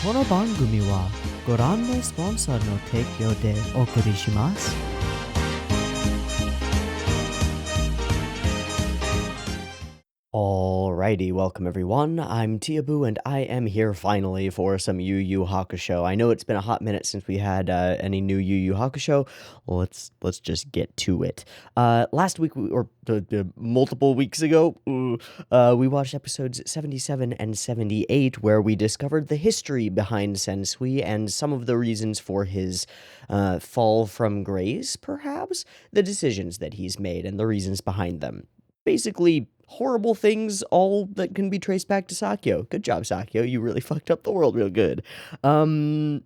この番組はご覧のスポンサーの提供でお送りします。Alrighty, welcome everyone. I'm Teeaboo, and I am here finally for some Yu Hakusho. I know it's been a hot minute since we had any new Yu Hakusho. Let's just get to it. Last week, or multiple weeks ago, we watched episodes 77 and 78, where we discovered the history behind Sensui and some of the reasons for his fall from grace, perhaps? The decisions that he's made and the reasons behind them. Basically, horrible things, all that can be traced back to Sakyo. Good job, Sakyo. You really fucked up the world real good. Then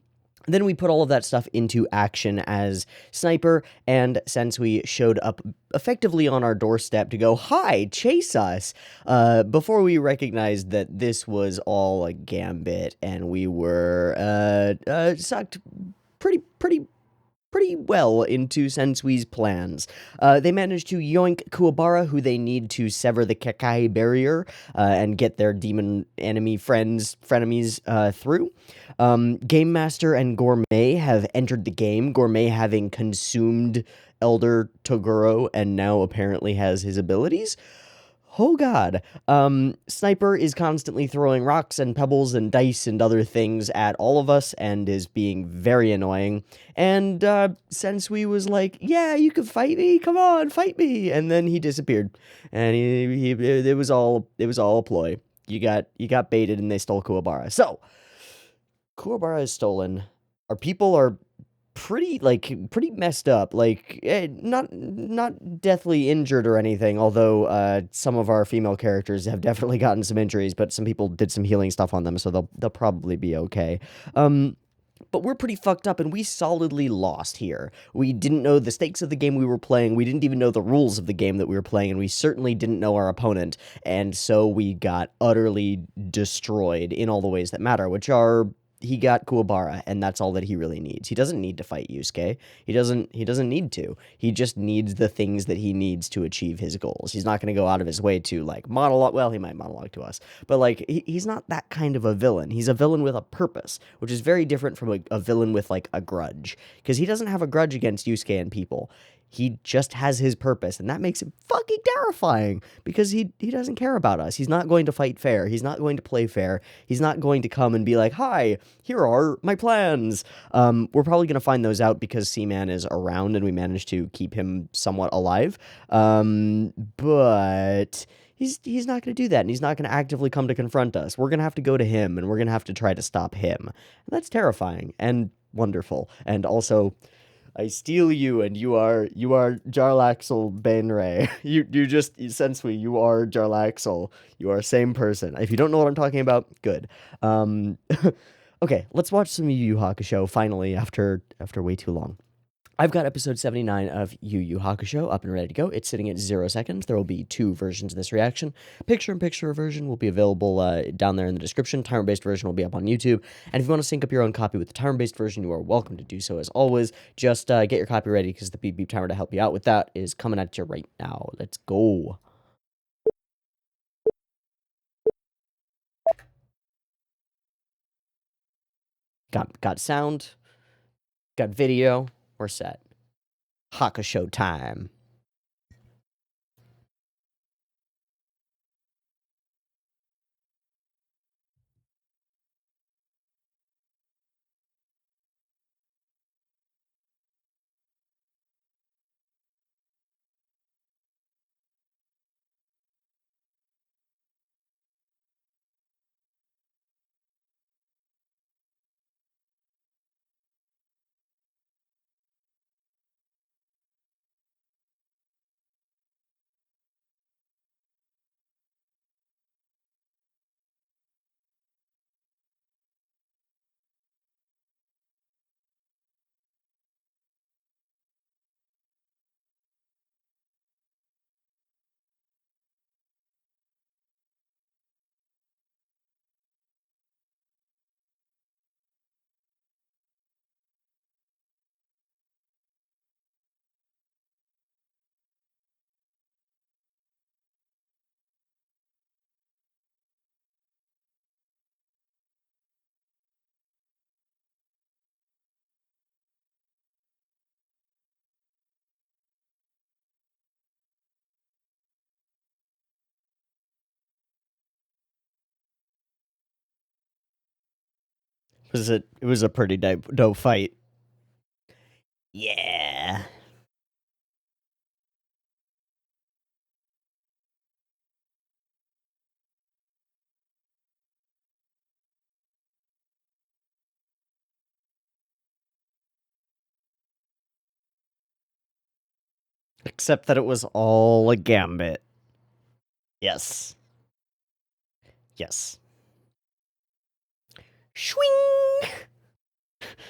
we put all of that stuff into action as Sniper and Sensui showed up effectively on our doorstep to go, "Hi, chase us!" Before we recognized that this was all a gambit and we were sucked pretty well into Sensui's plans. They managed to yoink Kuwabara, who they need to sever the Kekai barrier and get their demon enemy frenemies through. Game Master and Gourmet have entered the game, Gourmet having consumed Elder Toguro and now apparently has his abilities. Oh god. Sniper is constantly throwing rocks and pebbles and dice and other things at all of us and is being very annoying. And Sensui was like, "Yeah, you can fight me. Come on, fight me." And then he disappeared. And it was all a ploy. You got baited and they stole Kuwabara. So, Kuwabara is stolen. Our people are pretty messed up, not deathly injured or anything, although some of our female characters have definitely gotten some injuries, but some people did some healing stuff on them, so they'll probably be okay. But we're pretty fucked up, and we solidly lost here. We didn't know the stakes of the game we were playing, we didn't even know the rules of the game that we were playing, and we certainly didn't know our opponent, and so we got utterly destroyed in all the ways that matter, which are he got Kuwabara, and that's all that he really needs. He doesn't need to fight Yusuke. He doesn't need to. He just needs the things that he needs to achieve his goals. He's not going to go out of his way to, monologue. Well, he might monologue to us, but, he's not that kind of a villain. He's a villain with a purpose, which is very different from a villain with, a grudge. Because he doesn't have a grudge against Yusuke and people. He just has his purpose, and that makes him fucking terrifying, because he doesn't care about us. He's not going to fight fair. He's not going to play fair. He's not going to come and be like, "Hi, here are my plans." We're probably going to find those out because Seaman is around, and we managed to keep him somewhat alive. But he's not going to do that, and he's not going to actively come to confront us. We're going to have to go to him, and we're going to have to try to stop him. And that's terrifying and wonderful, and also, "I steal you, and you are Jarlaxle Bainray." Sensui, you are Jarlaxle. You are same person. If you don't know what I'm talking about, good. Okay, let's watch some Yu Yu Hakusho finally after way too long. I've got episode 79 of Yu Hakusho up and ready to go. It's sitting at 0 seconds. There will be 2 versions of this reaction. Picture-in-picture version will be available down there in the description. Timer-based version will be up on YouTube. And if you want to sync up your own copy with the timer-based version, you are welcome to do so as always. Just get your copy ready because the beep beep timer to help you out with that is coming at you right now. Let's go. Got sound. Got video. We're set. Hakusho time. It was a pretty dope fight. Yeah. Except that it was all a gambit. Yes. Yes. Swing!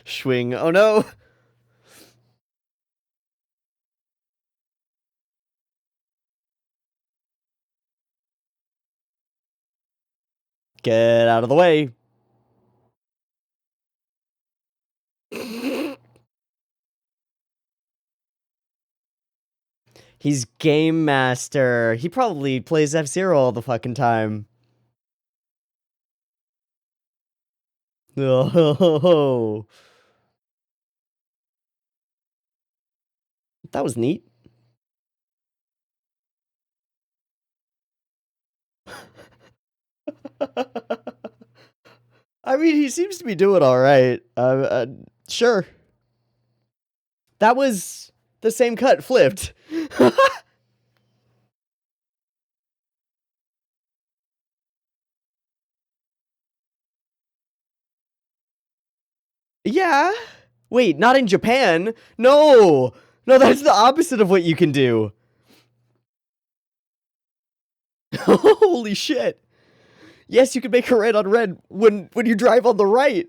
Swing. Oh no! Get out of the way. He's Game Master. He probably plays F-Zero all the fucking time. Oh, that was neat. I mean, he seems to be doing all right. Sure. That was the same cut flipped. Yeah. Wait, not in Japan. No. No, that's the opposite of what you can do. Holy shit. Yes, you can make a red on red when you drive on the right.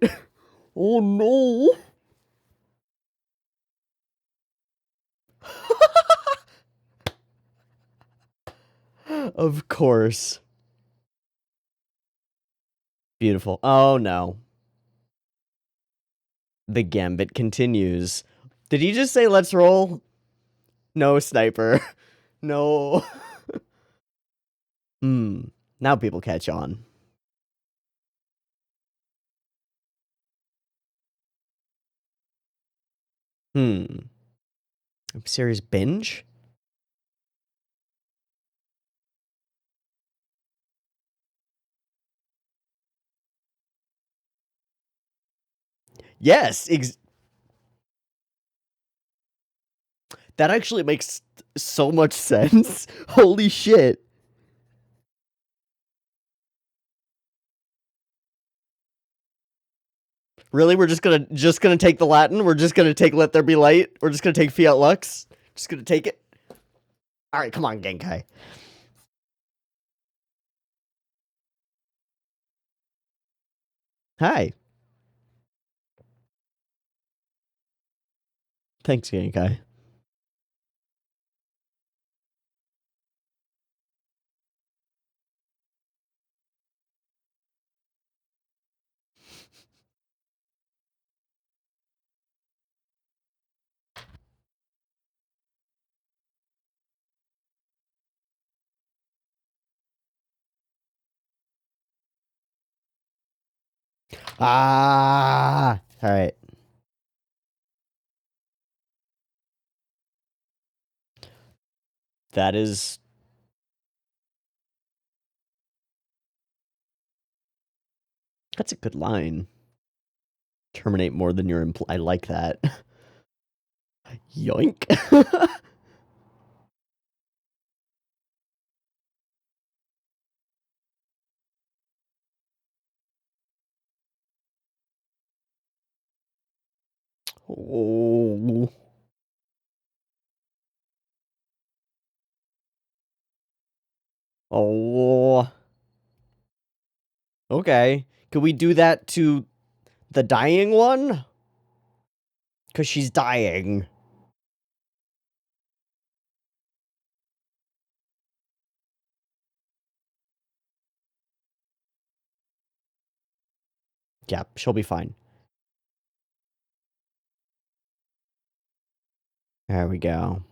Oh no. Of course. Beautiful. Oh no. The gambit continues. Did he just say let's roll? No, sniper. No. Now people catch on. Serious binge? Yes, that actually makes so much sense. Holy shit. Really? We're just gonna take the Latin? We're just gonna take Let There Be Light? We're just gonna take Fiat Lux? Just gonna take it? Alright, come on, Genkai. Hi. Thanks, Genkai. Ah! Alright. That is... That's a good line. Terminate more than your I like that. Yoink. Oh. Oh. Okay. Could we do that to the dying one? Because she's dying. Yeah, she'll be fine. There we go.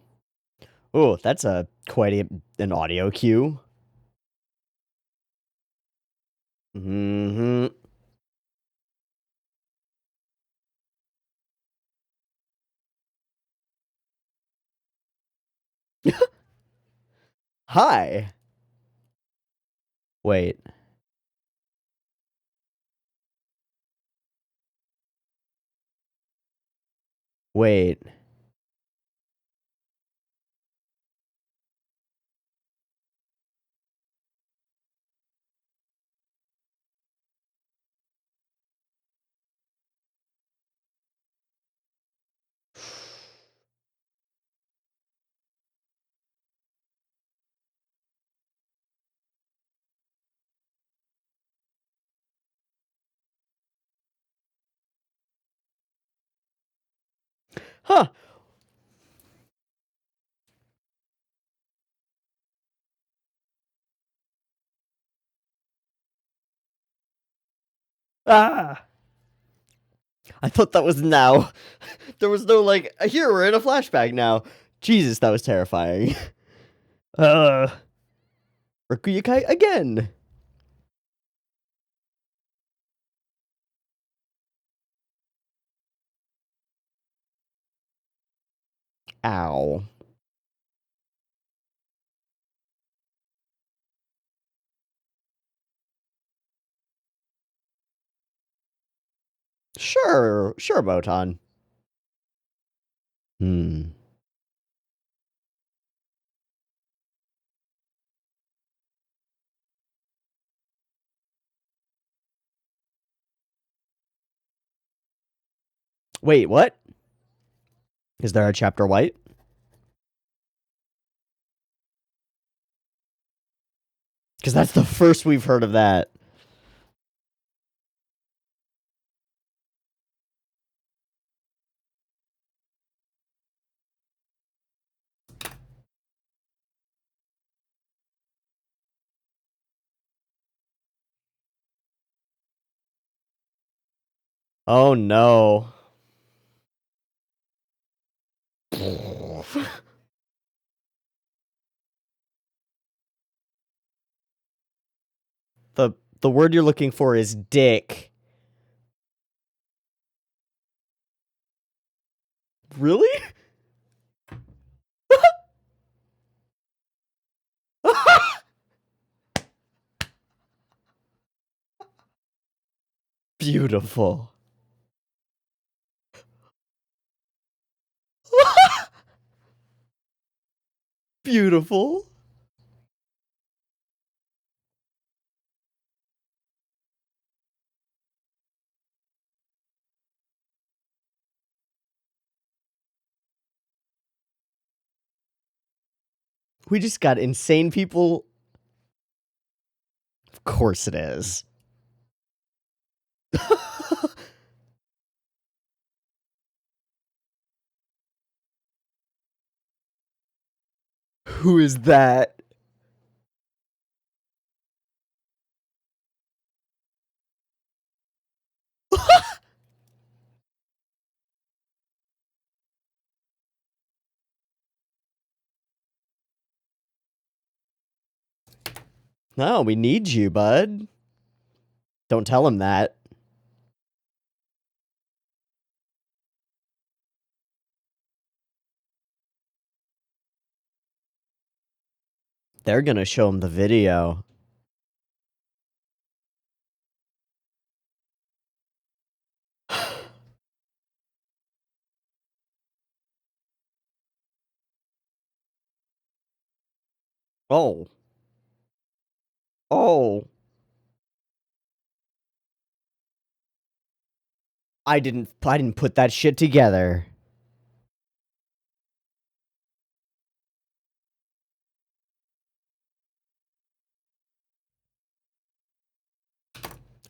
Oh, that's quite an audio cue. Mm-hmm. Hi. Wait. Wait. Huh. Ah! I thought that was now. There was no, like, here, we're in a flashback now. Jesus, that was terrifying. Rikuyakai again. Ow. Sure, Botan. Hmm. Wait, what? Is there a chapter white? Because that's the first we've heard of that. Oh no. the the word you're looking for is dick. Really? Beautiful. Beautiful. We just got insane people. Of course it is. Who is that? No, we need you, bud. Don't tell him that. They're gonna show him the video. Oh. Oh. I didn't put that shit together.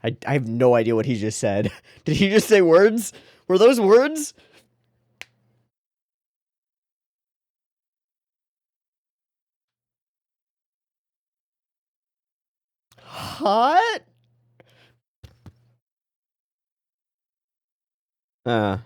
I have no idea what he just said. Did he just say words? Were those words? Hot? Uh.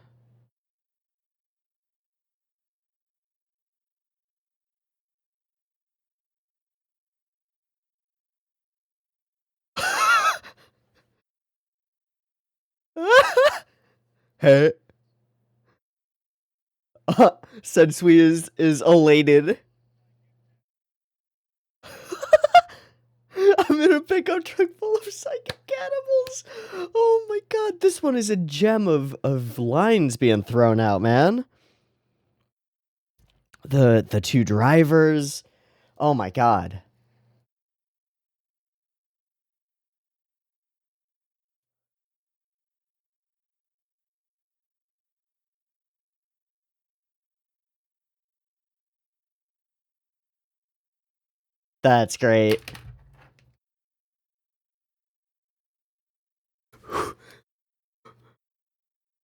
Hey. Sensui is elated. I'm in a pickup truck full of psychic cannibals. Oh my god, this one is a gem of lines being thrown out, man. The two drivers. Oh my god. That's great.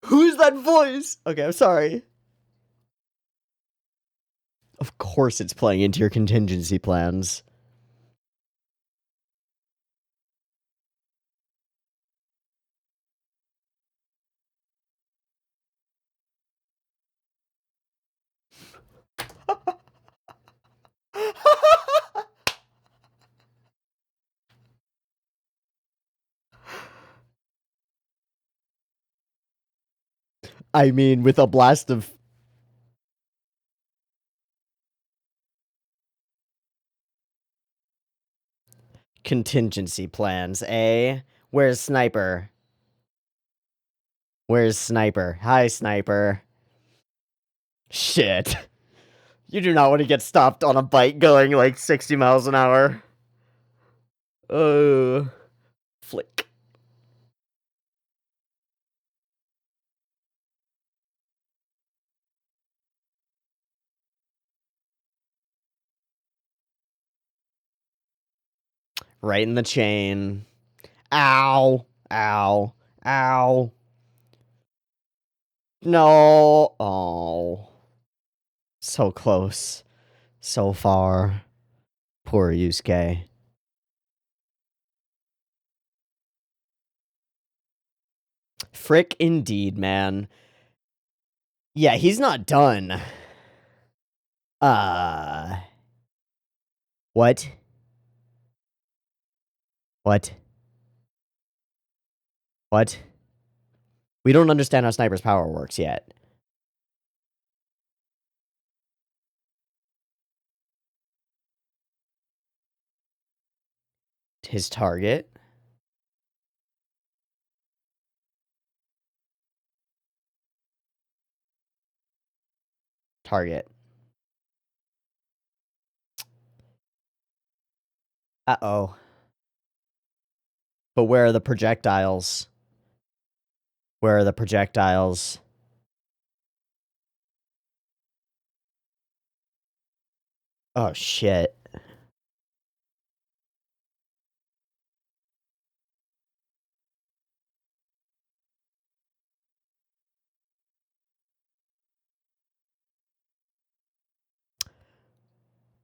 Who's that voice? Okay, I'm sorry. Of course it's playing into your contingency plans. I mean, with a blast of... contingency plans, eh? Where's Sniper? Where's Sniper? Hi, Sniper. Shit. You do not want to get stopped on a bike going like 60 miles an hour. Flick. Right in the chain. Ow. Ow. Ow. No. Oh. So close. So far. Poor Yusuke. Frick indeed, man. Yeah, he's not done. What? What? What? We don't understand how Sniper's power works yet. His target? Target. Uh-oh. But where are the projectiles? Where are the projectiles? Oh, shit.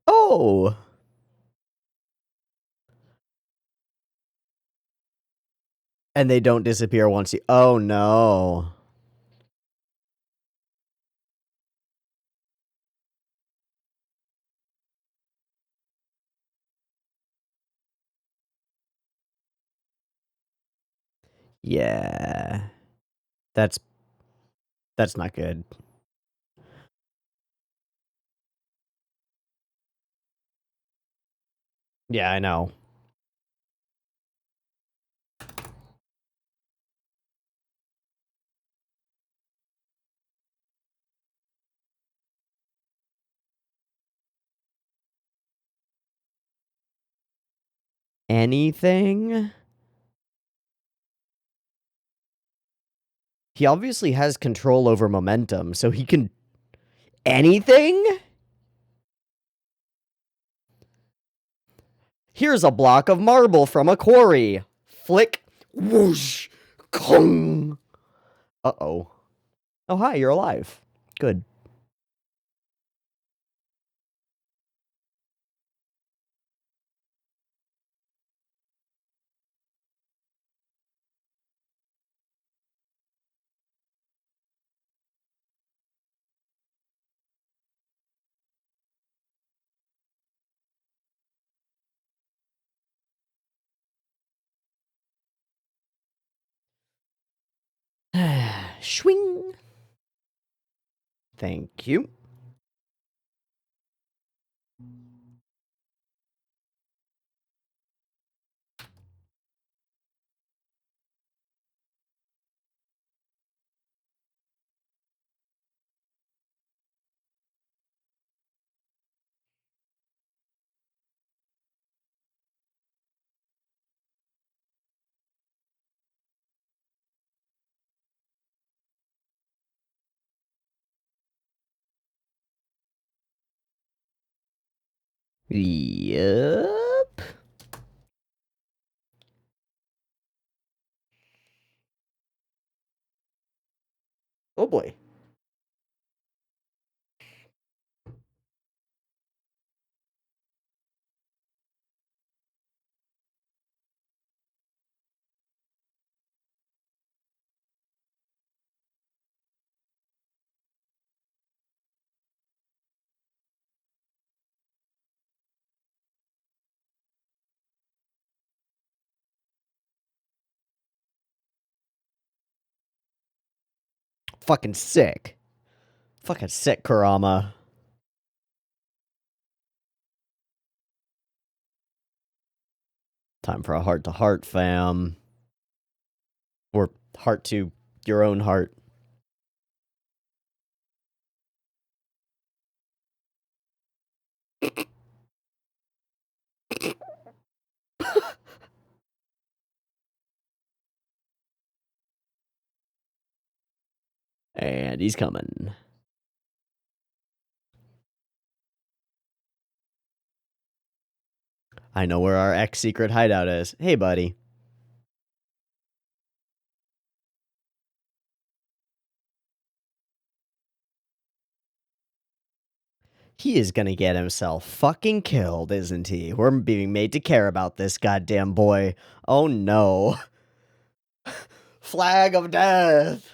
Oh! And they don't disappear once you... Oh, no. Yeah. That's not good. Yeah, I know. Anything? He obviously has control over momentum, so he can... Anything? Here's a block of marble from a quarry. Flick. Whoosh. Kong. Uh-oh. Oh, hi, you're alive. Good. Swing. Thank you. Yep. Oh boy. Fucking sick. Fucking sick, Kurama. Time for a heart-to-heart, fam. Or heart to your own heart. And he's coming. I know where our ex-secret hideout is. Hey, buddy. He is gonna get himself fucking killed, isn't he? We're being made to care about this goddamn boy. Oh no. Flag of death.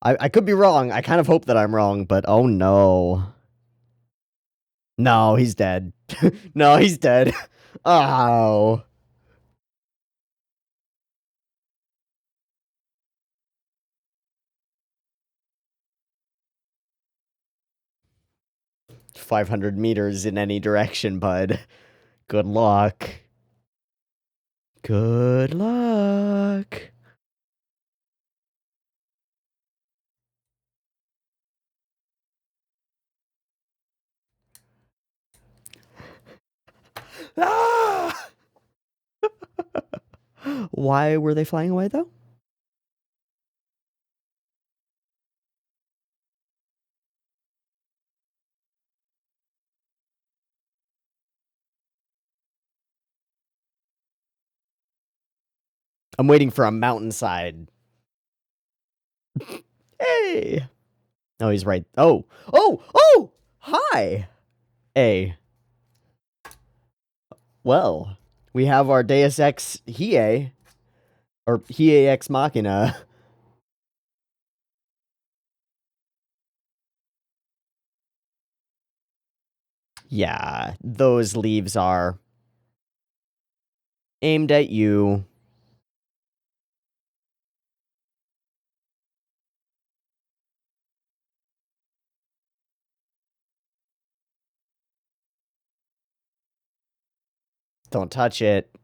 I could be wrong. I kind of hope that I'm wrong, but oh no. No, he's dead. No, he's dead. Oh. "500 meters in any direction, bud. Good luck." Good luck. Ah! Why were they flying away, though? I'm waiting for a mountainside. Hey! Oh, he's right. Oh! Oh! Oh! Hi! Hey. Well, we have our Deus Ex Hiei. Or Hiei Ex Machina. Yeah, those leaves are aimed at you. Don't touch it.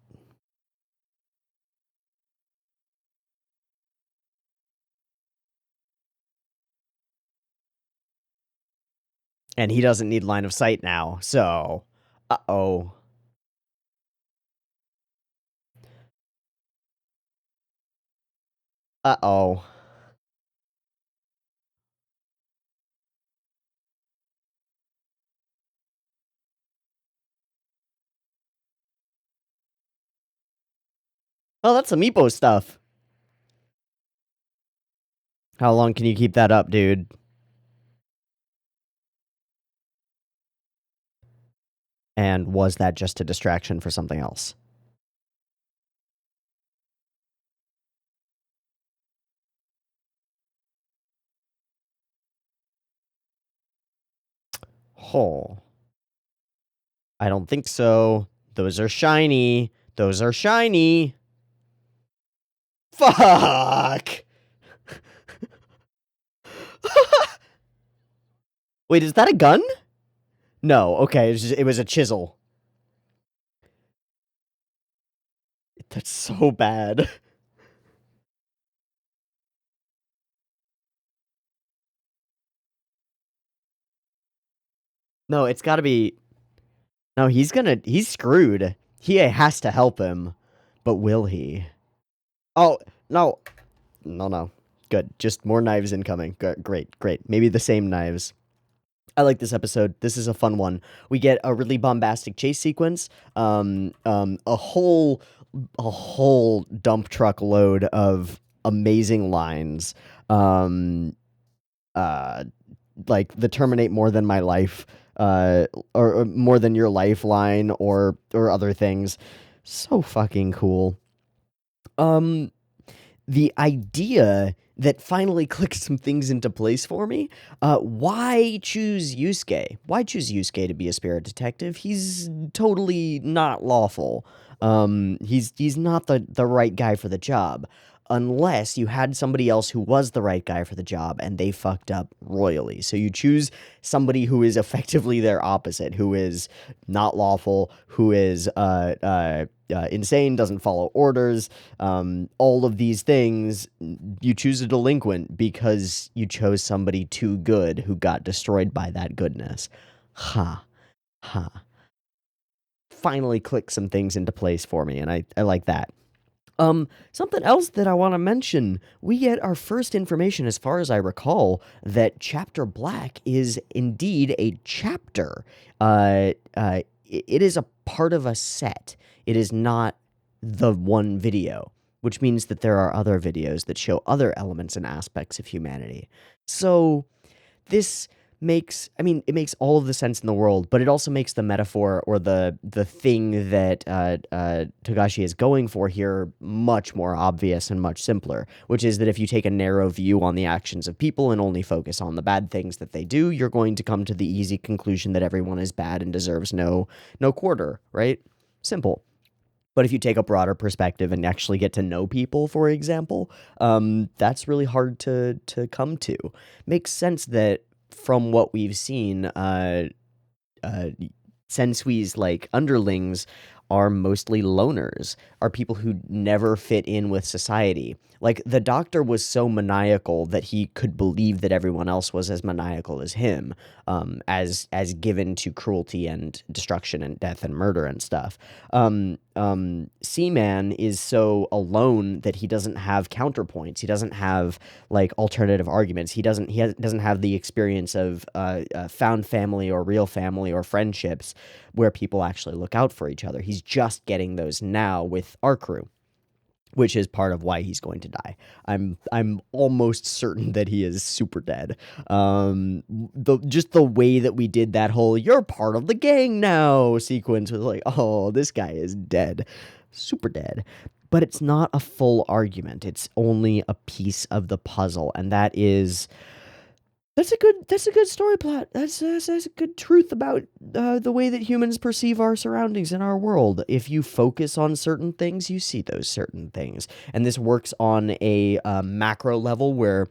And he doesn't need line of sight now, so... Uh-oh. Uh-oh. Oh, that's some Meepo stuff. How long can you keep that up, dude? And was that just a distraction for something else? Oh. I don't think so. Those are shiny. Those are shiny. Fuck! Wait, is that a gun? No, okay, it was a chisel. That's so bad. No, it's gotta be... No, he's screwed. He has to help him. But will he? Oh, no. No. Good. Just more knives incoming. Great. Maybe the same knives. I like this episode. This is a fun one. We get a really bombastic chase sequence, a whole dump truck load of amazing lines, um, uh, like the terminate more than my life, uh, or more than your lifeline, or other things. So fucking cool. Um, the idea that finally clicked some things into place for me. Why choose Yusuke? Why choose Yusuke to be a spirit detective? He's totally not lawful. He's not the right guy for the job. Unless you had somebody else who was the right guy for the job and they fucked up royally. So you choose somebody who is effectively their opposite, who is not lawful, who is insane, doesn't follow orders, all of these things. You choose a delinquent because you chose somebody too good who got destroyed by that goodness. Ha. Ha. Finally clicked some things into place for me, and I like that. Something else that I want to mention, we get our first information, as far as I recall, that Chapter Black is indeed a chapter. It is a part of a set. It is not the one video, which means that there are other videos that show other elements and aspects of humanity. So this makes, I mean, it makes all of the sense in the world, but it also makes the metaphor or the thing that Togashi is going for here much more obvious and much simpler, which is that if you take a narrow view on the actions of people and only focus on the bad things that they do, you're going to come to the easy conclusion that everyone is bad and deserves no quarter, right? Simple. But if you take a broader perspective and actually get to know people, for example, that's really hard to come to. Makes sense that from what we've seen, Sensui's like underlings are mostly loners, are people who never fit in with society. Like the doctor was so maniacal that he could believe that everyone else was as maniacal as him, as given to cruelty and destruction and death and murder and stuff. Seaman is so alone that he doesn't have counterpoints. He doesn't have like alternative arguments. Doesn't have the experience of found family or real family or friendships where people actually look out for each other. He's just getting those now with our crew, which is part of why he's going to die. I'm almost certain that he is super dead. Just the way that we did that whole "you're part of the gang now" sequence was like, oh, this guy is dead, super dead. But it's not a full argument. It's only a piece of the puzzle, and that's a good story plot. That's a good truth about the way that humans perceive our surroundings and our world. If you focus on certain things, you see those certain things, and this works on a macro level where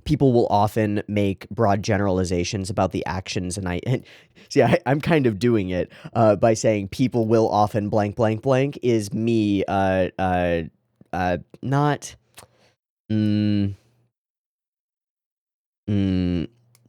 people will often make broad generalizations about the actions, I'm kind of doing it by saying people will often blank blank blank is me not. Mm,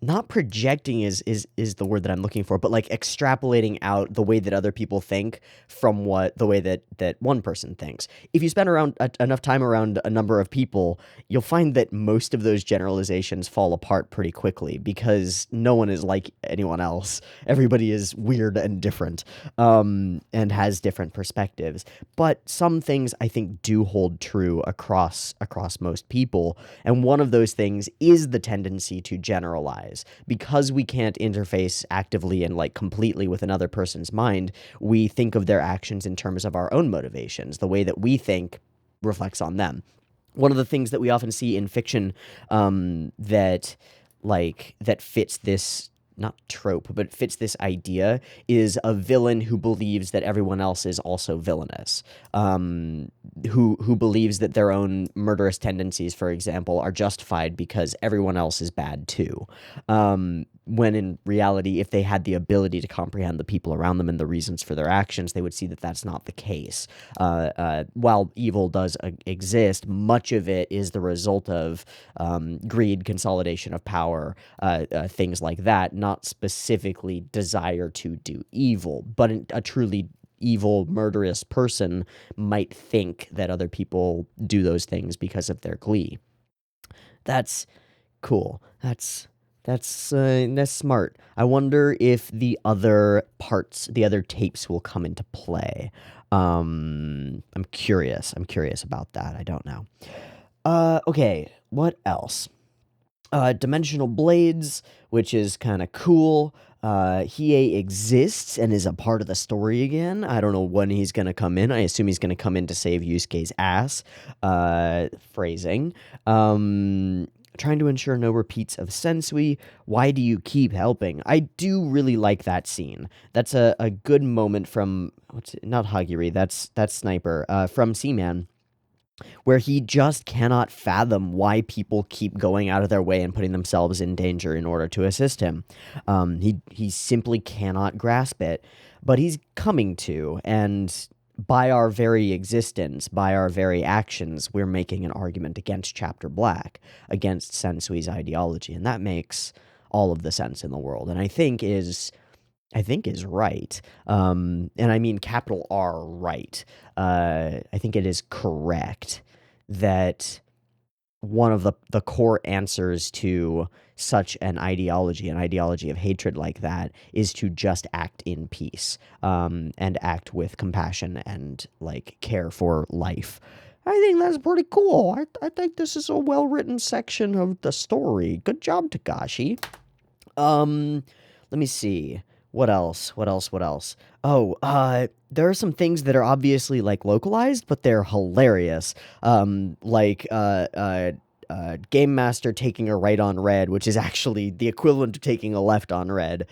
Not projecting is the word that I'm looking for, but like extrapolating out the way that other people think from the way that one person thinks. If you spend around enough time around a number of people, you'll find that most of those generalizations fall apart pretty quickly because no one is like anyone else. Everybody is weird and different, and has different perspectives. But some things I think do hold true across most people, and one of those things is the tendency to generalize. Because we can't interface actively and like completely with another person's mind, we think of their actions in terms of our own motivations. The way that we think reflects on them. One of the things that we often see in fiction that fits this, not trope, but fits this idea is a villain who believes that everyone else is also villainous, who believes that their own murderous tendencies, for example, are justified because everyone else is bad too. When in reality, if they had the ability to comprehend the people around them and the reasons for their actions, they would see that that's not the case. While evil does exist, much of it is the result of greed, consolidation of power, things like that, not specifically desire to do evil, but a truly evil, murderous person might think that other people do those things because of their glee. That's cool. That's That's smart. I wonder if the other parts, the other tapes will come into play. I'm curious. I'm curious about that. I don't know. Okay, what else? Dimensional Blades, which is kind of cool. Hiei exists and is a part of the story again. I don't know when he's going to come in. I assume he's going to come in to save Yusuke's ass. Phrasing. Trying to ensure no repeats of Sensui. Why do you keep helping? I do really like that scene. That's a good moment from, not Hagiri, that's Sniper, from Seaman, where he just cannot fathom why people keep going out of their way and putting themselves in danger in order to assist him. He simply cannot grasp it, but he's coming to, and by our very existence, by our very actions, we're making an argument against Chapter Black, against Sensui's ideology, and that makes all of the sense in the world, and I think is right. And I mean capital R right. I think it is correct that one of the core answers to such an ideology of hatred like that, is to just act in peace, and act with compassion and, like, care for life. I think that's pretty cool. I think this is a well-written section of the story. Good job, Takashi. Let me see. What else? Oh, there are some things that are obviously, like, localized, but they're hilarious. Like, Game Master taking a right on red, which is actually the equivalent of taking a left on red.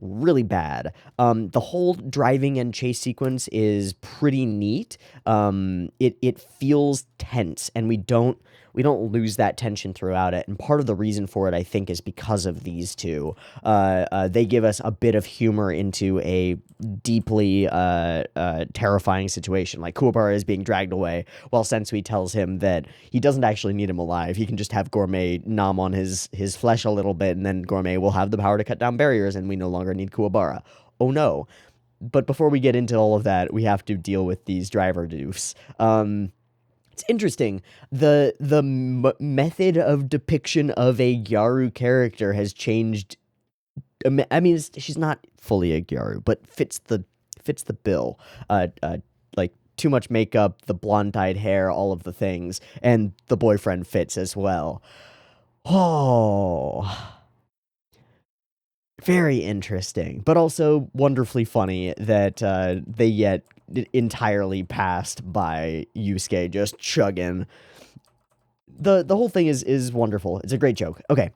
Really bad. The whole driving and chase sequence is pretty neat. It feels tense, and we don't lose that tension throughout it. And part of the reason for it, I think, is because of these two. They give us a bit of humor into a deeply terrifying situation. Like, Kuwabara is being dragged away, while Sensui tells him that he doesn't actually need him alive. He can just have Gourmet nom on his flesh a little bit, and then Gourmet will have the power to cut down barriers, and we no longer need Kuwabara. Oh no. But before we get into all of that, we have to deal with these driver doofs. It's interesting. The method of depiction of a Gyaru character has changed. I mean, she's not fully a Gyaru, but fits the bill. Like, too much makeup, the blonde-dyed hair, all of the things, and the boyfriend fits as well. Oh, very interesting, but also wonderfully funny that they get entirely passed by Yusuke just chugging. The whole thing is wonderful. It's a great joke. Okay.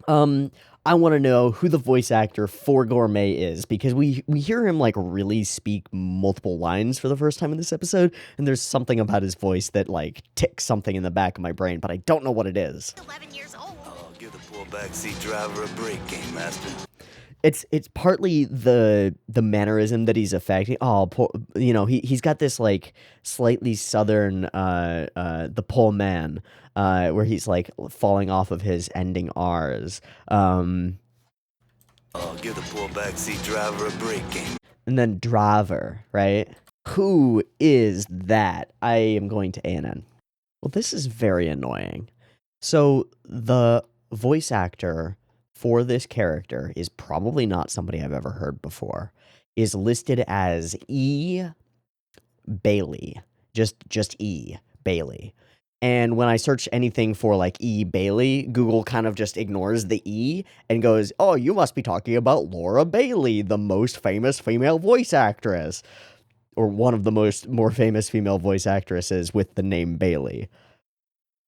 I want to know who the voice actor for Gourmet is, because we hear him, like, really speak multiple lines for the first time in this episode, and there's something about his voice that, like, ticks something in the back of my brain, but I don't know what it is. 11 years old. Oh, give the poor backseat driver a break, Game Master. It's partly the mannerism that he's affecting. Oh, poor, he's got this, like, slightly southern the poor man, where he's, like, falling off of his ending R's. Oh, give the poor backseat driver a break, Game. And then driver, right? Who is that? I am going to ANN. Well, this is very annoying. So the voice actor for this character is probably not somebody I've ever heard before. Is listed as E. Bailey. Just E. Bailey. And when I search anything for, like, E. Bailey, Google kind of just ignores the E and goes, oh, you must be talking about Laura Bailey, the most famous female voice actress. Or one of the more famous female voice actresses with the name Bailey.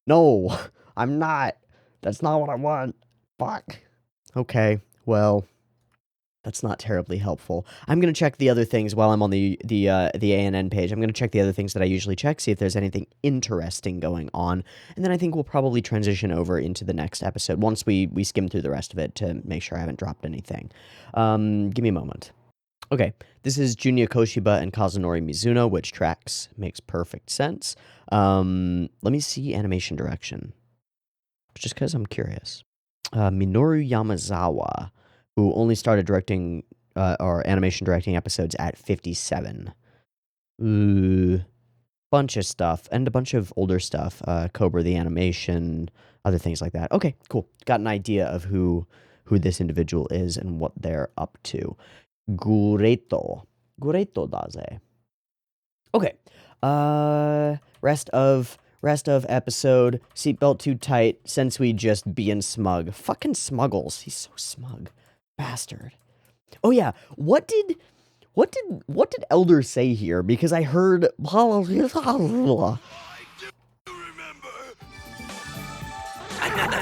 No, I'm not. That's not what I want. Fuck. Okay, well, that's not terribly helpful. I'm going to check the other things while I'm on the ANN page. I'm going to check the other things that I usually check, see if there's anything interesting going on, and then I think we'll probably transition over into the next episode once we skim through the rest of it to make sure I haven't dropped anything. Give me a moment. Okay, this is Junya Koshiba and Kazunori Mizuno, which tracks. Makes perfect sense. Let me see animation direction, just because I'm curious. Minoru Yamazawa, who only started directing or animation directing episodes at 57. But bunch of stuff and a bunch of older stuff. Cobra the animation, other things like that. Okay, cool. Got an idea of who this individual is and what they're up to. Gureto. Gureto daze. Okay. Rest of episode. Seatbelt too tight. Sensui just being smug. Fucking Smuggles. He's so smug. Bastard. Oh yeah. What did Elder say here? Because I heard Another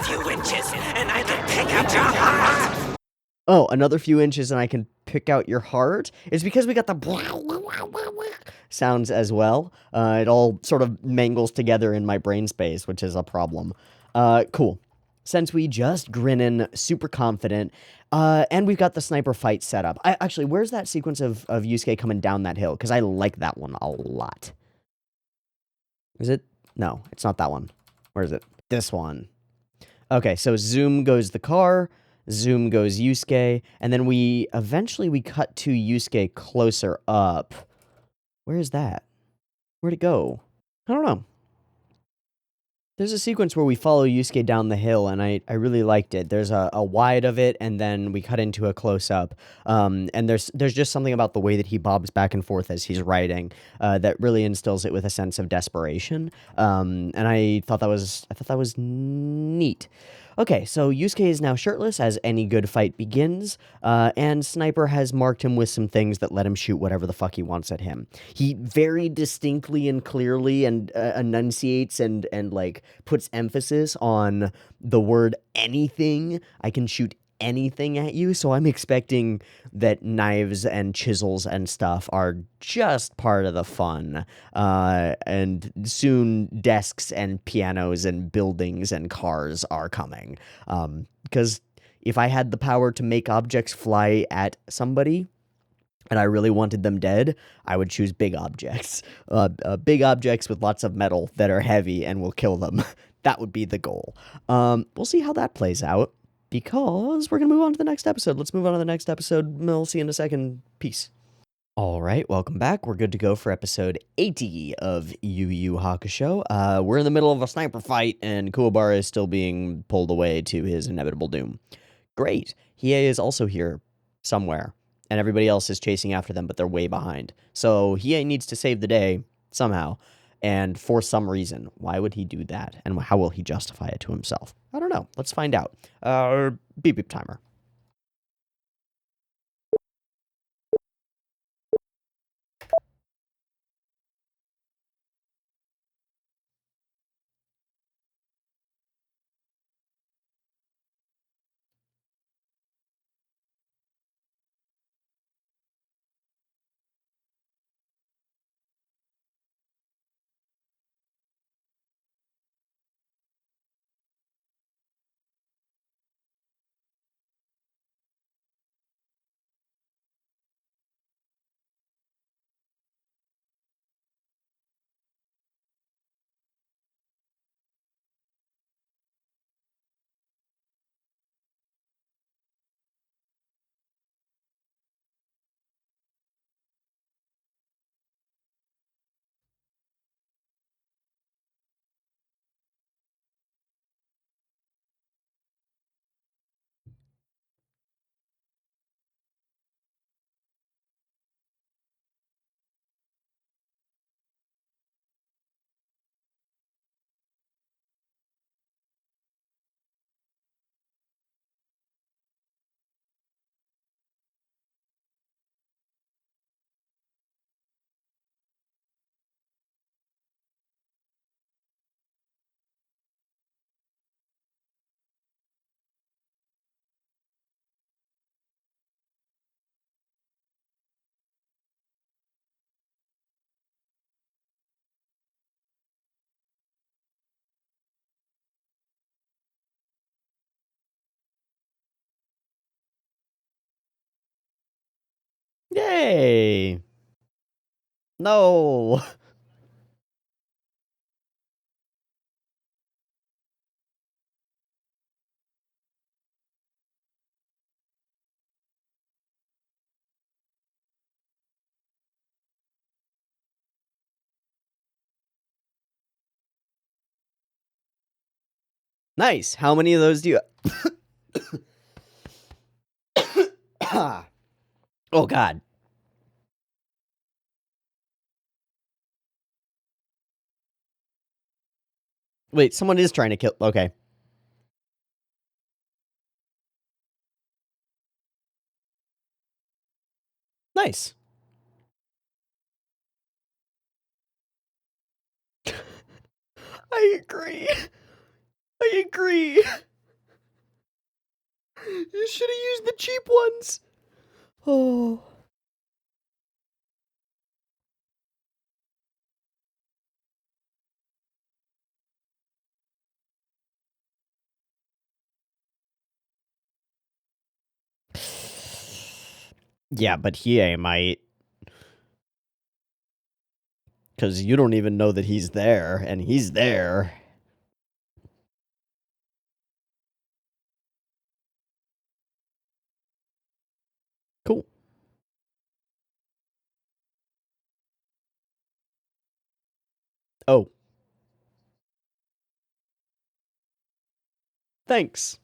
few inches, and I can pick out your heart. Oh, another few inches and I can pick out your heart? It's because we got the sounds as well. It all sort of mangles together in my brain space, which is a problem. Cool. Sensui just grinning, super confident. And we've got the sniper fight set up. Actually, where's that sequence of Yusuke coming down that hill? Because I like that one a lot. Is it? No, it's not that one. Where is it? This one. Okay, so zoom goes the car, zoom goes Yusuke, and then we cut to Yusuke closer up. Where is that? Where'd it go? I don't know. There's a sequence where we follow Yusuke down the hill, and I really liked it. There's a wide of it, and then we cut into a close-up. And there's just something about the way that he bobs back and forth as he's riding that really instills it with a sense of desperation. And I thought that was neat. Okay, so Yusuke is now shirtless as any good fight begins, and Sniper has marked him with some things that let him shoot whatever the fuck he wants at him. He very distinctly and clearly and enunciates and like puts emphasis on the word anything. I can shoot anything at you, so I'm expecting that knives and chisels and stuff are just part of the fun, and soon desks and pianos and buildings and cars are coming, because if I had the power to make objects fly at somebody and I really wanted them dead, I would choose big objects. Big objects with lots of metal that are heavy and will kill them. That would be the goal. We'll see how that plays out, because we're going to move on to the next episode. Let's move on to the next episode. We'll see you in a second. Peace. All right, welcome back. We're good to go for episode 80 of Yu Hakusho. We're in the middle of a sniper fight, and Kuwabara is still being pulled away to his inevitable doom. Great. Hiei is also here somewhere, and everybody else is chasing after them, but they're way behind. So Hiei needs to save the day somehow, and for some reason. Why would he do that, and how will he justify it to himself? I don't know. Let's find out. Beep beep timer. Yay! No! Nice. How many of those do you... Oh, God. Wait, someone is trying to kill... Okay. Nice. I agree. I agree. You should have used the cheap ones. Oh. Yeah, but he might. Because you don't even know that he's there, and he's there. Cool. Oh. Thanks.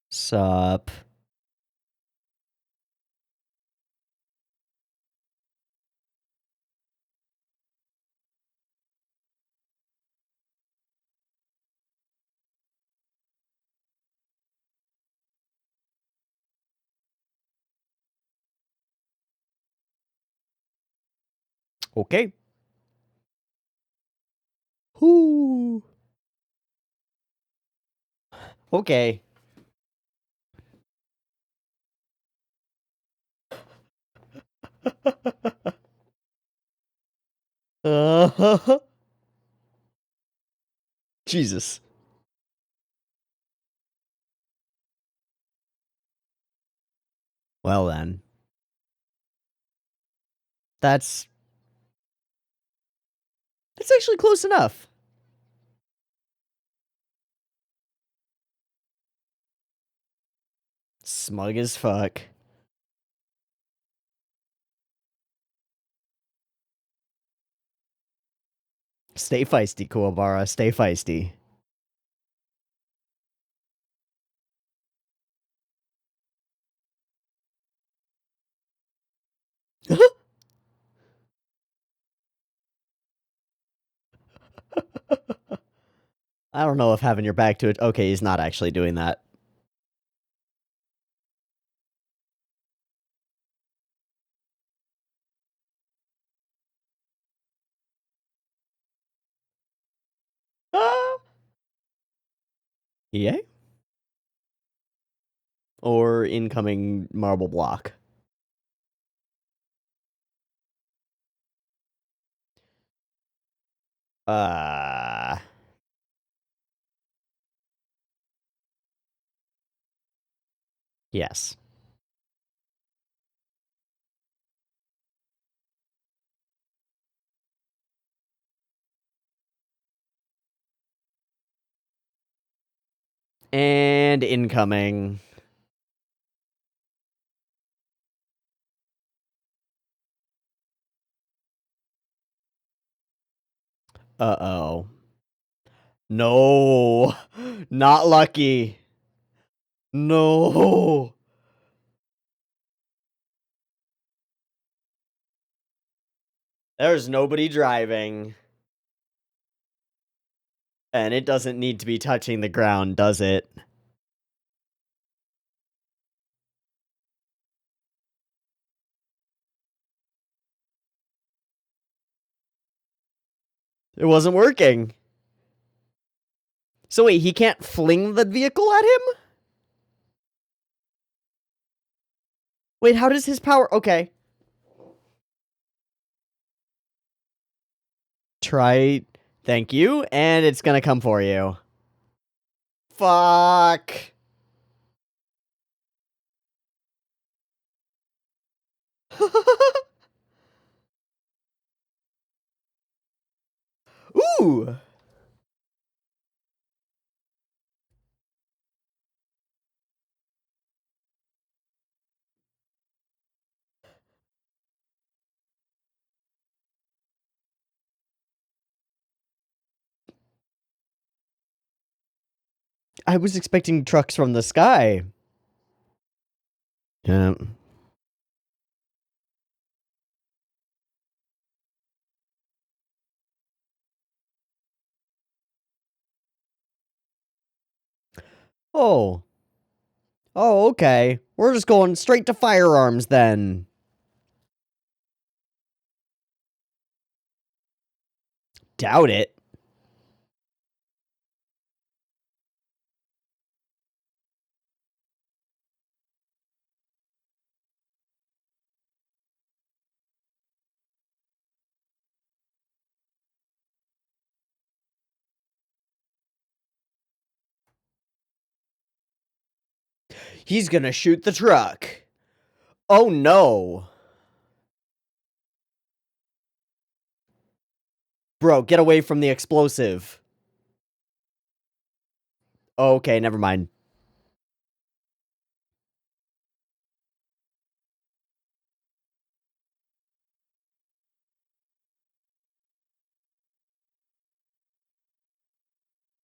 Sup? Okay. Whoo. Okay. Jesus. Well then. That's actually close enough. Smug as fuck. Stay feisty, Kuwabara. Stay feisty. I don't know if having your back to it... Okay, he's not actually doing that. EA? Or incoming marble block? Yes. And incoming. Uh-oh. No. Not lucky. No. There's nobody driving. And it doesn't need to be touching the ground, does it? It wasn't working. So wait, he can't fling the vehicle at him? Wait, how does his power... Okay. Try... Thank you, and it's gonna come for you. Fuck. Ooh! I was expecting trucks from the sky. Yeah. Oh. Oh, okay. We're just going straight to firearms then. Doubt it. He's gonna shoot the truck. Oh no. Bro, get away from the explosive. Okay, never mind.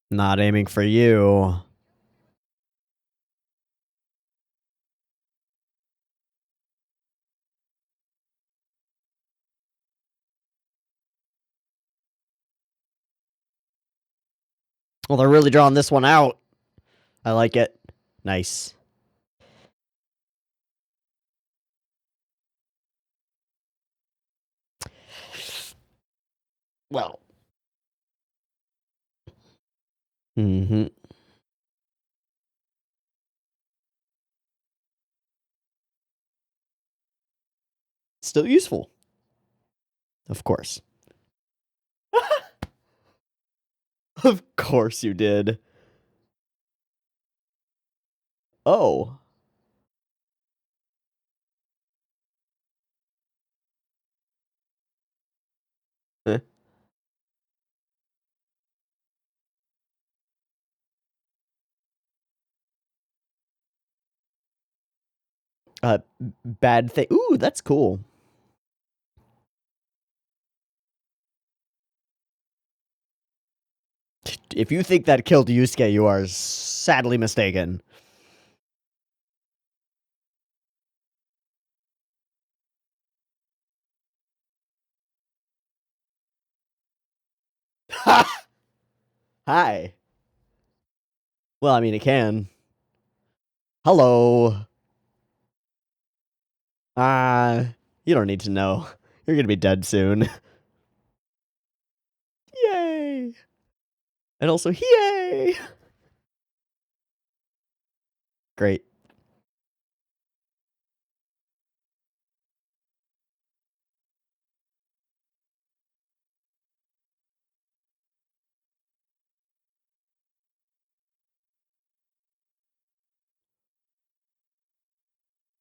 Not aiming for you. Well, they're really drawing this one out. I like it. Nice. Well. Mm-hmm. Still useful. Of course. Of course you did. Oh. Eh. Bad thing. Ooh, that's cool. If you think that killed Yusuke, you are sadly mistaken. Ha! Hi. Well, I mean, it can. Hello. You don't need to know. You're gonna be dead soon. Yay! And also, yay! Great.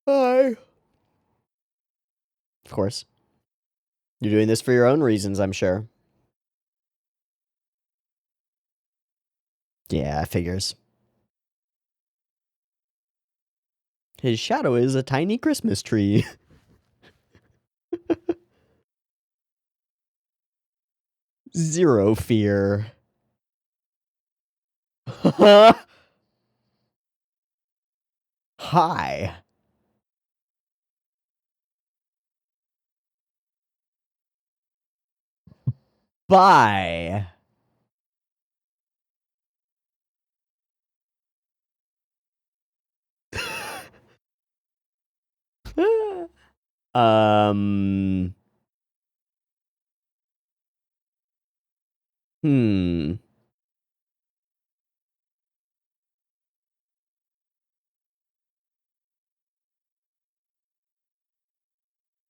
Hi. Of course. You're doing this for your own reasons, I'm sure. Yeah, figures. His shadow is a tiny Christmas tree. Zero fear. Hi. Bye. um. Hmm.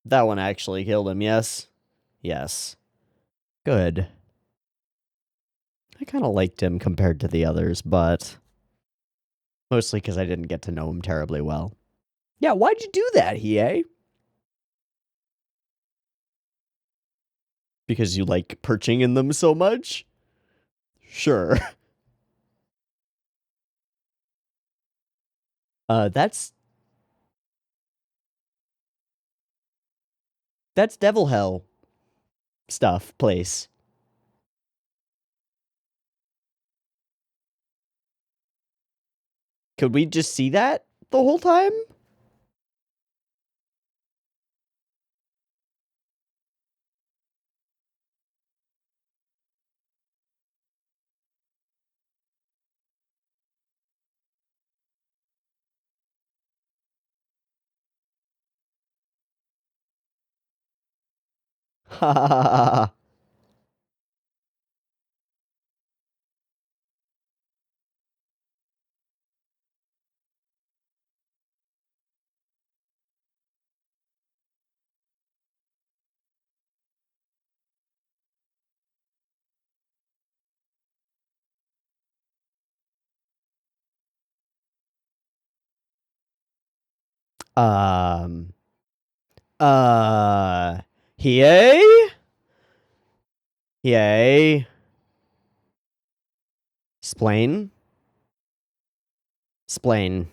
That one actually killed him, yes? Yes. Good. I kind of liked him compared to the others, but mostly because I didn't get to know him terribly well. Yeah, why'd you do that, Hiei? Because you like perching in them so much? Sure. That's Devil Hell stuff, place. Could we just see that the whole time? Ha ha ha ha. Um. Uh. Hiei? Hiei? Splain? Splain.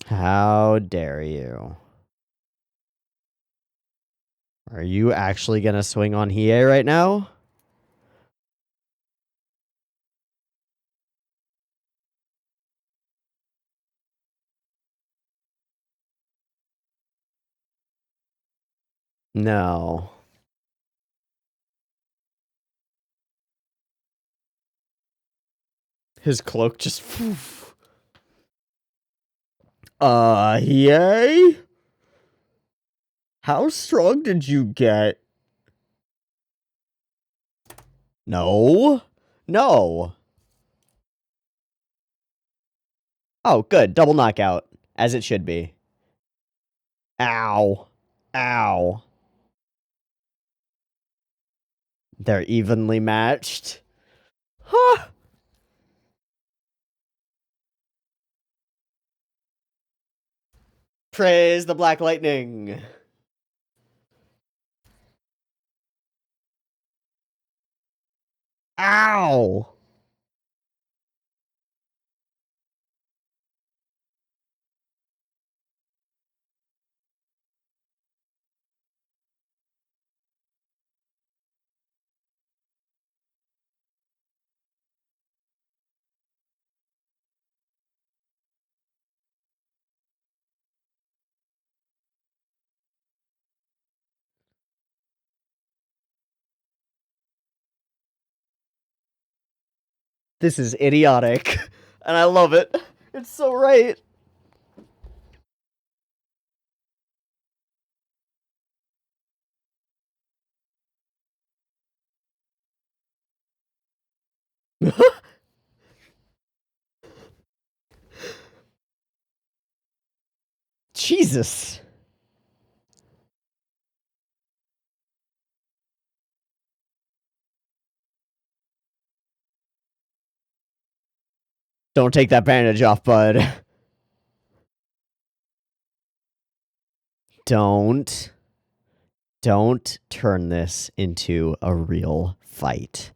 How dare you? Are you actually gonna swing on Hiei right now? No. His cloak just... Hiei? How strong did you get? No. No. Oh, good. Double knockout. As it should be. Ow. Ow. They're evenly matched. Huh. Praise the Black Lightning. Ow. This is idiotic. And I love it. It's so right. Jesus. Don't take that bandage off, bud. Don't turn this into a real fight.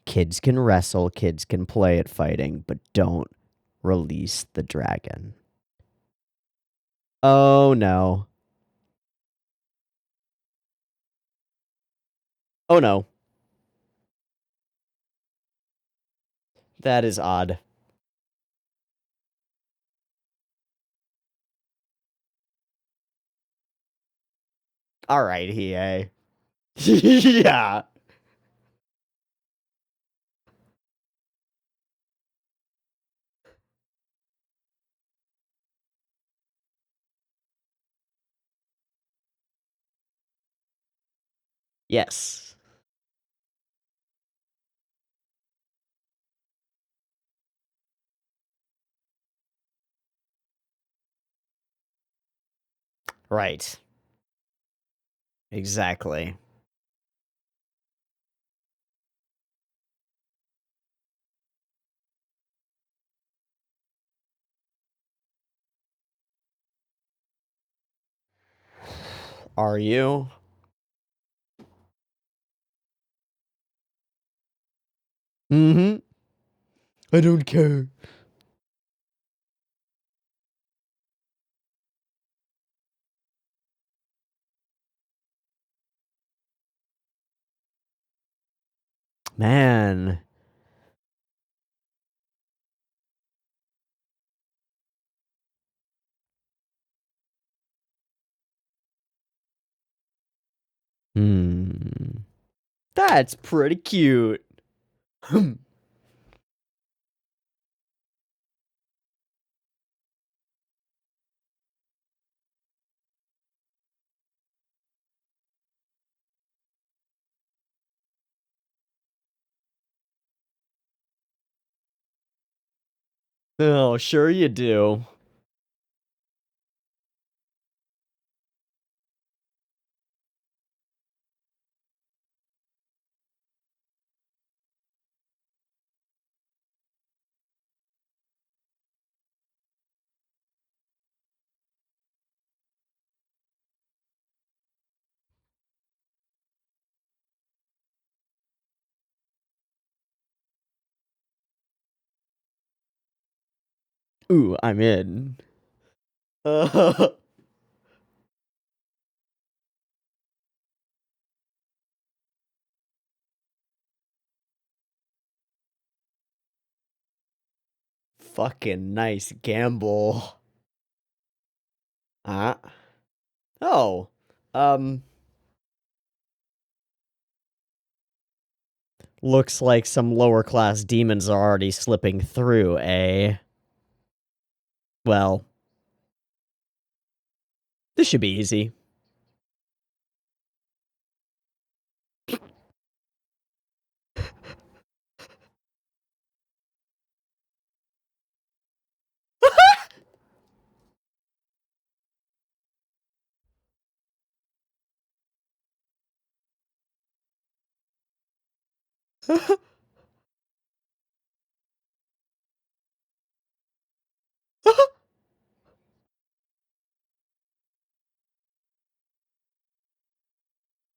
Kids can wrestle, kids can play at fighting, but don't release the dragon. Oh no. Oh no. That is odd. Alright, Hiei. Yeah. Yes. Right. Exactly. Are you? Mm-hmm. I don't care. Man. Hmm. That's pretty cute. Oh, sure you do. Ooh, I'm in. Fucking nice gamble. Ah. Oh. Um. Looks like some lower class demons are already slipping through, eh? Well, this should be easy.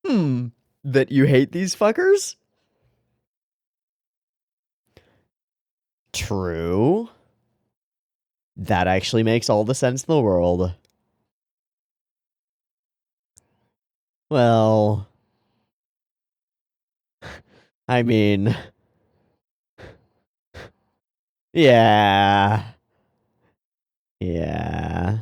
Hmm. That you hate these fuckers? True. That actually makes all the sense in the world. Well, I mean, yeah. Yeah.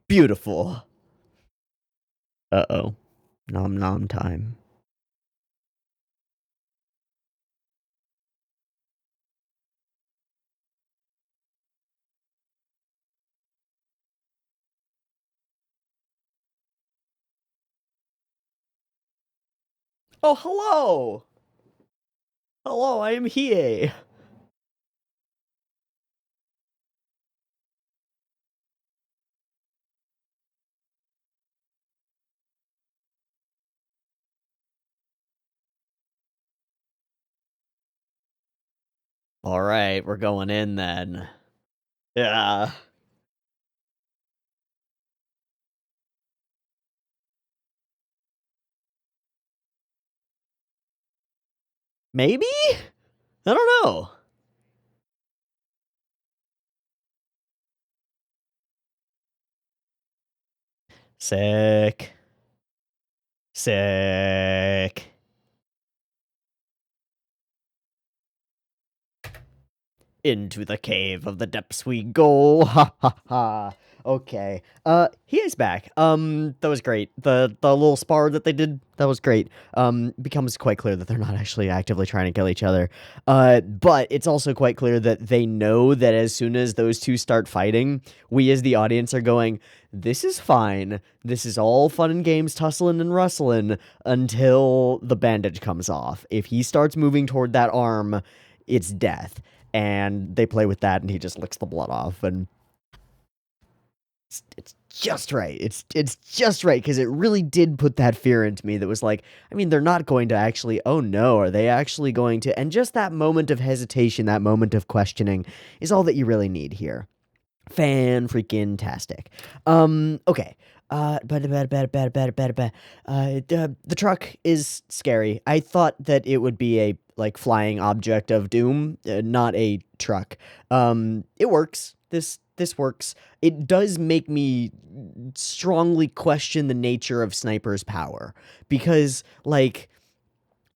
Beautiful. Uh-oh. Nom nom time. Oh, hello! Hello, I am Hiei. Alright, we're going in then. Yeah. Maybe? I don't know. Sick. Sick. Into the cave of the depths we go. Ha ha ha. Okay. He is back. That was great. The little spar that they did, that was great. Becomes quite clear that they're not actually actively trying to kill each other. But it's also quite clear that they know that as soon as those two start fighting, we as the audience are going, this is fine. This is all fun and games, tussling and rustling until the bandage comes off. If he starts moving toward that arm, it's death. and they play with that, and he just licks the blood off, and it's just right. It's just right, because it really did put that fear into me that was like, I mean, they're not going to actually, oh no, are they actually going to? And just that moment of hesitation, that moment of questioning is all that you really need here. Fan-freaking-tastic. Okay. The truck is scary. I thought that it would be a, like, flying object of doom, not a truck. It works. This works. It does make me strongly question the nature of Sniper's power, because, like,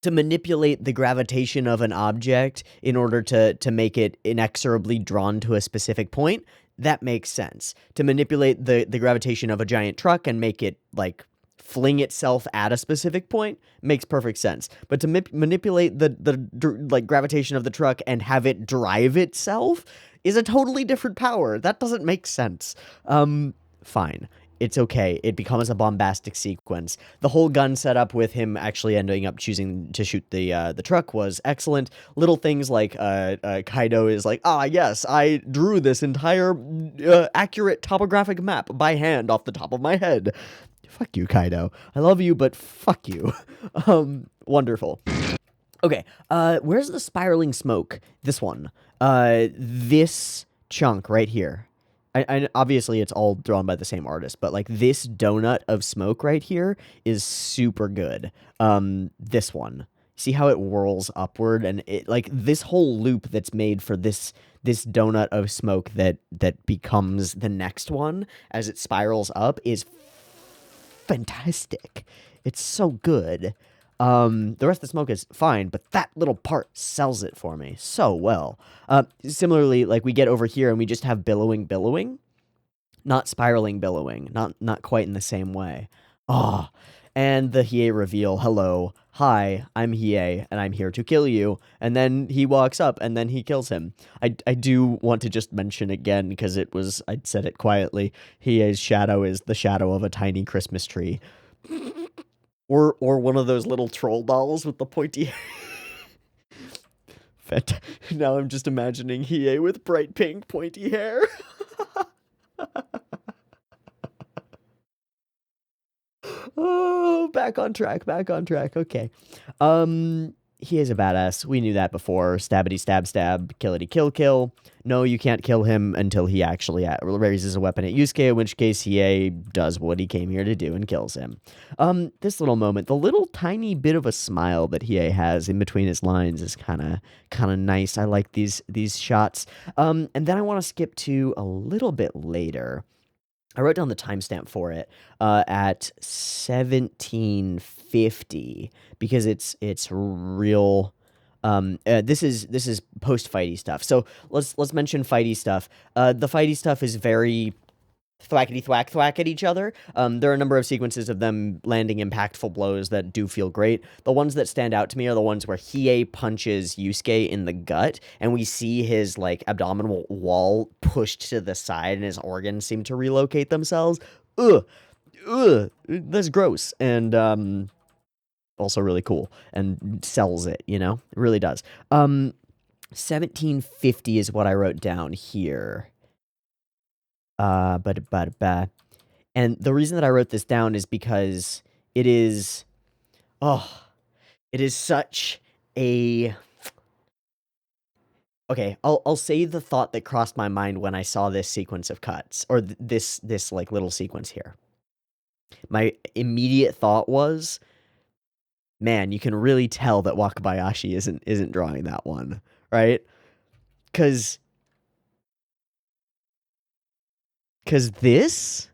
to manipulate the gravitation of an object in order to make it inexorably drawn to a specific point, that makes sense. To manipulate the gravitation of a giant truck and make it, like, fling itself at a specific point makes perfect sense. But to manipulate the like gravitation of the truck and have it drive itself is a totally different power. That doesn't make sense. Fine. It's okay. It becomes a bombastic sequence. The whole gun setup with him actually ending up choosing to shoot the truck was excellent. Little things like Kaido is like, ah, yes, I drew this entire accurate topographic map by hand off the top of my head. Fuck you, Kaido. I love you, but fuck you. Wonderful. Okay, where's the spiraling smoke? This one. This chunk right here. I obviously it's all drawn by the same artist, but like this donut of smoke right here is super good. This one. See how it whirls upward, and it, like, this whole loop that's made for this donut of smoke that becomes the next one as it spirals up is fantastic. It's so good. The rest of the smoke is fine, but that little part sells it for me so well. Similarly, like, we get over here and we just have billowing, not spiraling billowing, not quite in the same way. Ah, and the Hiei reveal, hello, hi, I'm Hiei, and I'm here to kill you. And then he walks up, and then he kills him. I do want to just mention again, because I said it quietly, Hiei's shadow is the shadow of a tiny Christmas tree. Or one of those little troll dolls with the pointy hair. Now I'm just imagining Hiei with bright pink pointy hair. Oh, back on track. Okay. He is a badass. We knew that before. Stabbity stab stab, killity kill. No, you can't kill him until he actually raises a weapon at Yusuke, in which case Hiei does what he came here to do and kills him. This little moment, the little tiny bit of a smile that Hiei has in between his lines is kind of nice. I like these shots. And then I want to skip to a little bit later. I wrote down the timestamp for it at 1750 because it's real. This is post fighty stuff. So let's mention fighty stuff. The fighty stuff is very thwackety thwack at each other. There are a number of sequences of them landing impactful blows that do feel great. The ones that stand out to me are the ones where Hiei punches Yusuke in the gut, and we see his, like, abdominal wall pushed to the side, and his organs seem to relocate themselves. Ugh, that's gross, and also really cool, and sells it, you know? It really does. 1750 is what I wrote down here. And the reason that I wrote this down is because it is such a, okay, I'll say the thought that crossed my mind when I saw this sequence of cuts, or this like little sequence here. My immediate thought was, man, you can really tell that Wakabayashi isn't drawing that one, right? Cause this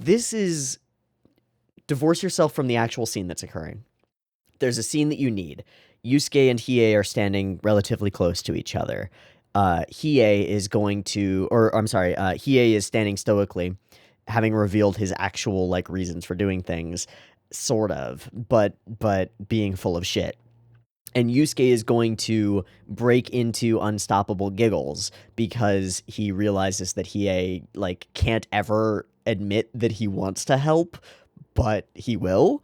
is, divorce yourself from the actual scene that's occurring. There's a scene that you need. Yusuke and Hiei are standing relatively close to each other. Hiei is standing stoically, having revealed his actual, like, reasons for doing things, sort of, but being full of shit. And Yusuke is going to break into unstoppable giggles because he realizes that Hiei, like, can't ever admit that he wants to help, but he will.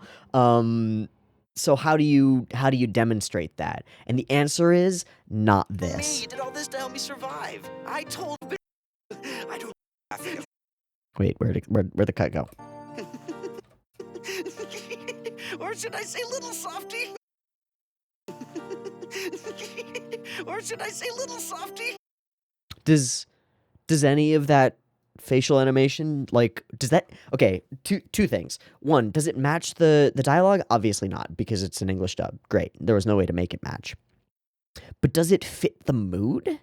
So how do you demonstrate that? And the answer is not Me, this. you did all this to help me survive. I told I don't Wait, where'd the cut go? Or should I say little softy? Or should I say little softy? Does any of that facial animation, like, does that, okay, two things. One, does it match the dialogue? Obviously not, because it's an English dub. Great. There was no way to make it match. But does it fit the mood?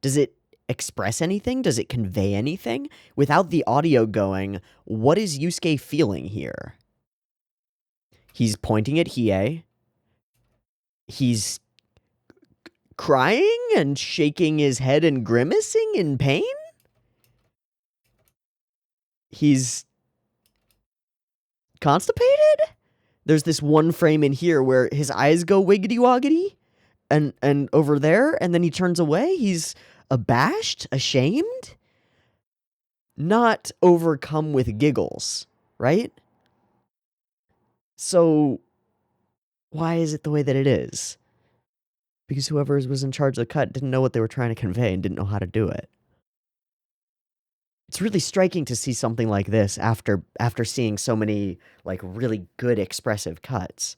Does it express anything? Does it convey anything? Without the audio going, what is Yusuke feeling here? He's pointing at Hiei. He's crying and shaking his head and grimacing in pain? He's constipated? There's this one frame in here where his eyes go wiggity-woggity, and over there, and then he turns away. He's abashed, ashamed, not overcome with giggles, right? So why is it the way that it is? Because whoever was in charge of the cut didn't know what they were trying to convey and didn't know how to do it. It's really striking to see something like this after seeing so many, like, really good expressive cuts.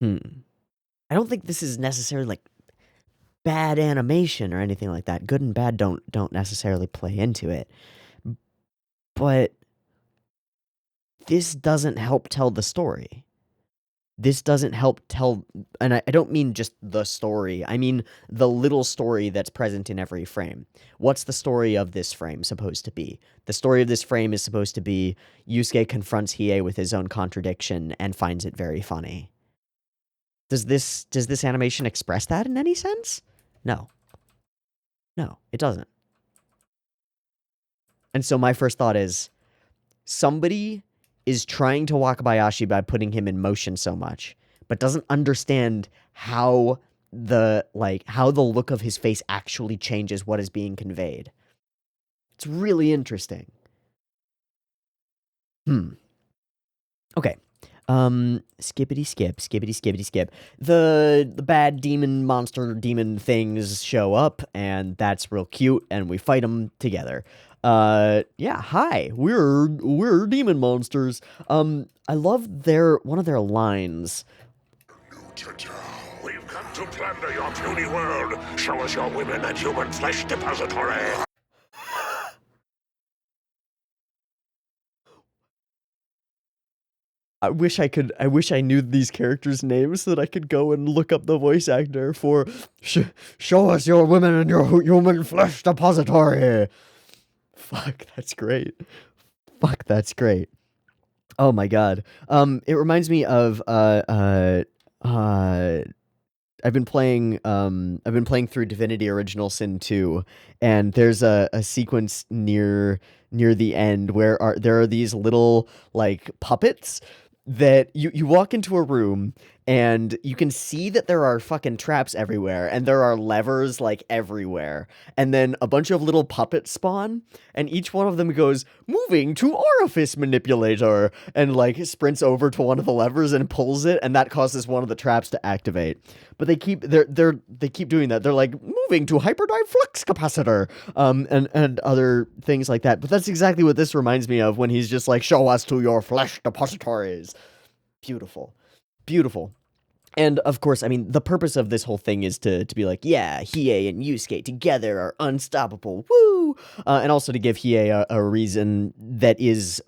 I don't think this is necessarily, like, bad animation or anything like that. Good and bad don't necessarily play into it. But this doesn't help tell the story. This doesn't help tell, and I don't mean just the story, I mean the little story that's present in every frame. What's the story of this frame supposed to be? The story of this frame is supposed to be Yusuke confronts Hiei with his own contradiction and finds it very funny. Does this animation express that in any sense? No. No, it doesn't. And so my first thought is, somebody is trying to Wakabayashi by putting him in motion so much, but doesn't understand how the look of his face actually changes what is being conveyed. It's really interesting. Okay. Skippity skip. The bad demon things show up, and that's real cute, and we fight them together. Yeah, hi, we're demon monsters. I love one of their lines. We've come to plunder your puny world. Show us your women and human flesh depository. I wish I knew these characters' names so that I could go and look up the voice actor for show us your women and your human flesh depository. Fuck, that's great. Oh my god. It reminds me of I've been playing through Divinity Original Sin 2, and there's a sequence near the end where there are these little, like, puppets that you walk into a room and you can see that there are fucking traps everywhere and there are levers, like, everywhere, and then a bunch of little puppets spawn and each one of them goes moving to orifice manipulator and, like, sprints over to one of the levers and pulls it, and that causes one of the traps to activate. But they keep doing that. They're like moving to hyperdrive flux capacitor and other things like that. But that's exactly what this reminds me of when he's just like, show us to your flesh depositories. Beautiful. And of course, I mean, the purpose of this whole thing is to be like, yeah, Hiei and Yusuke together are unstoppable, woo! And also to give Hiei a reason that is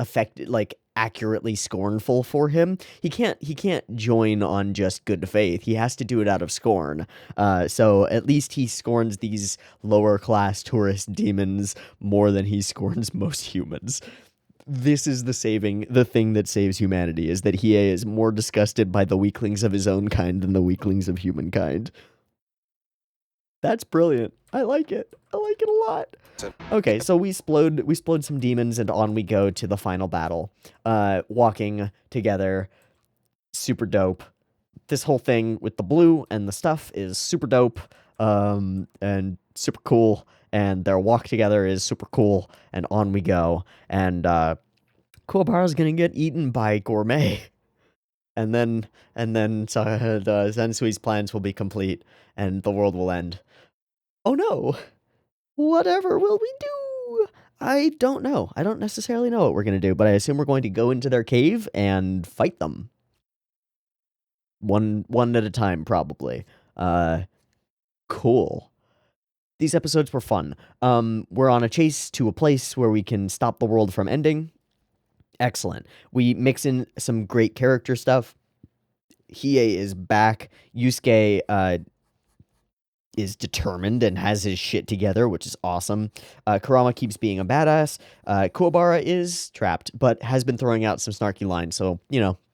accurately scornful for him. He can't join on just good faith. He has to do it out of scorn. So at least he scorns these lower class tourist demons more than he scorns most humans. This is the thing that saves humanity, is that Hiei is more disgusted by the weaklings of his own kind than the weaklings of humankind. That's brilliant. I like it a lot. Okay, so we explode some demons, and on we go to the final battle. Walking together, super dope. This whole thing with the blue and the stuff is super dope, and super cool. And their walk together is super cool, and on we go. And Kuwabara's gonna get eaten by Gourmet. and then Zensui's plans will be complete, and the world will end. Oh no! Whatever will we do? I don't know. I don't necessarily know what we're gonna do, but I assume we're going to go into their cave and fight them. One at a time, probably. Cool. These episodes were fun. We're on a chase to a place where we can stop the world from ending. Excellent. We mix in some great character stuff. Hiei is back. Yusuke is determined and has his shit together, which is awesome. Kurama keeps being a badass. Kuwabara is trapped, but has been throwing out some snarky lines, so,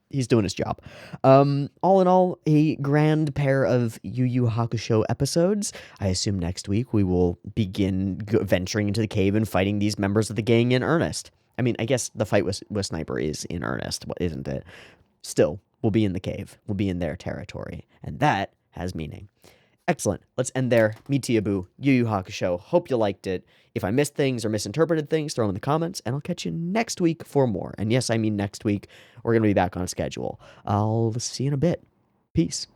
he's doing his job. All in all, a grand pair of Yu Hakusho episodes. I assume next week we will begin venturing into the cave and fighting these members of the gang in earnest. I mean, I guess the fight with Sniper is in earnest, isn't it? Still, we'll be in the cave. We'll be in their territory. And that has meaning. Excellent. Let's end there. Me, Teeaboo, Yu Hakusho. Hope you liked it. If I missed things or misinterpreted things, throw them in the comments, and I'll catch you next week for more. And yes, I mean next week. We're going to be back on schedule. I'll see you in a bit. Peace.